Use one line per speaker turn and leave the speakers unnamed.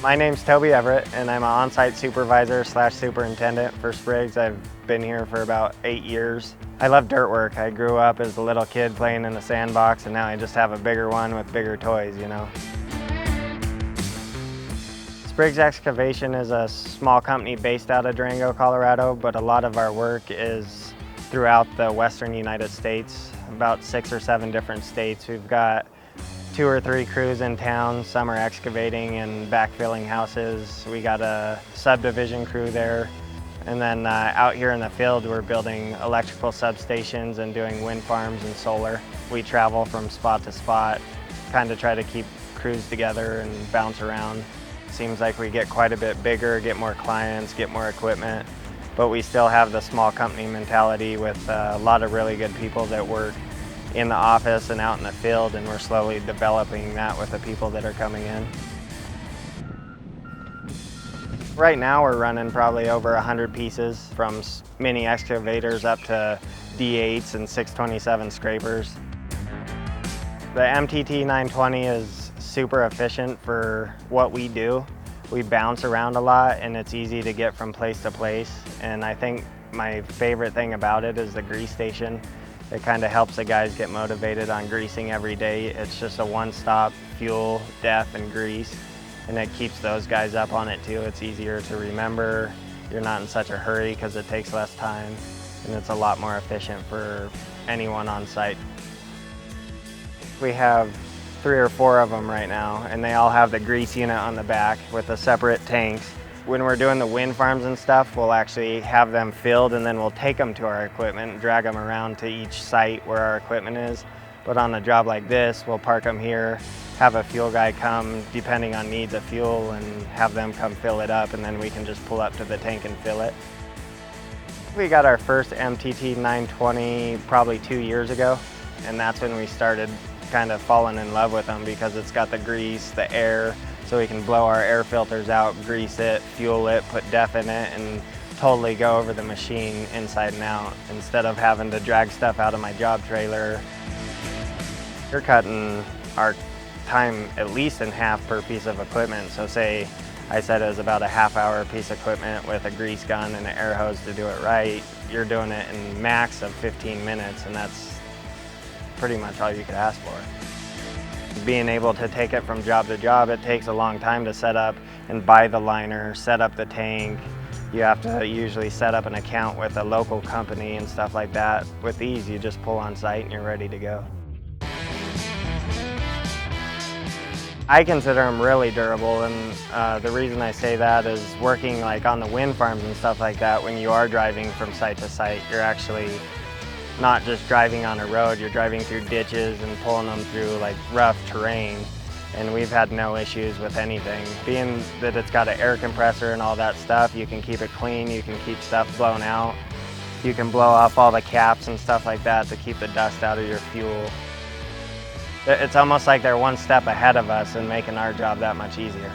My name's Toby Everett, and I'm an on-site supervisor / superintendent for Spriggs. I've been here for about 8 years. I love dirt work. I grew up as a little kid playing in a sandbox, and now I just have a bigger one with bigger toys, you know. Spriggs Excavation is a small company based out of Durango, Colorado, but a lot of our work is throughout the western United States, about 6 or 7 different states. We've got 2 or 3 crews in town. Some are excavating and backfilling houses. We got a subdivision crew there. And then out here in the field, we're building electrical substations and doing wind farms and solar. We travel from spot to spot, kind of try to keep crews together and bounce around. Seems like we get quite a bit bigger, get more clients, get more equipment, but we still have the small company mentality with a lot of really good people that work in the office and out in the field, and we're slowly developing that with the people that are coming in. Right now we're running probably over 100 pieces, from mini excavators up to D8s and 627 scrapers. The MTT 920 is super efficient for what we do. We bounce around a lot and it's easy to get from place to place. And I think my favorite thing about it is the grease station. It kind of helps the guys get motivated on greasing every day. It's just a one-stop fuel, def, and grease. And it keeps those guys up on it too. It's easier to remember. You're not in such a hurry because it takes less time. And it's a lot more efficient for anyone on site. We have 3 or 4 of them right now, and they all have the grease unit on the back with the separate tanks. When we're doing the wind farms and stuff, we'll actually have them filled, and then we'll take them to our equipment and drag them around to each site where our equipment is. But on a job like this, we'll park them here, have a fuel guy come depending on needs of fuel, and have them come fill it up, and then we can just pull up to the tank and fill it. We got our first MTT 920 probably 2 years ago, and that's when we started kind of falling in love with them because it's got the grease, the air, so we can blow our air filters out, grease it, fuel it, put def in it, and totally go over the machine inside and out instead of having to drag stuff out of my job trailer. We're cutting our time at least in half per piece of equipment. So say I said it was about a half-hour piece of equipment with a grease gun and an air hose to do it right. You're doing it in max of 15 minutes, and that's pretty much all you could ask for. Being able to take it from job to job, it takes a long time to set up and buy the liner, set up the tank. You have to usually set up an account with a local company and stuff like that. With these, you just pull on site and you're ready to go. I consider them really durable, and the reason I say that is working like on the wind farms and stuff like that, when you are driving from site to site, you're actually not just driving on a road, you're driving through ditches and pulling them through like rough terrain, and we've had no issues with anything. Being that it's got an air compressor and all that stuff, you can keep it clean, you can keep stuff blown out, you can blow off all the caps and stuff like that to keep the dust out of your fuel. It's almost like they're one step ahead of us and making our job that much easier.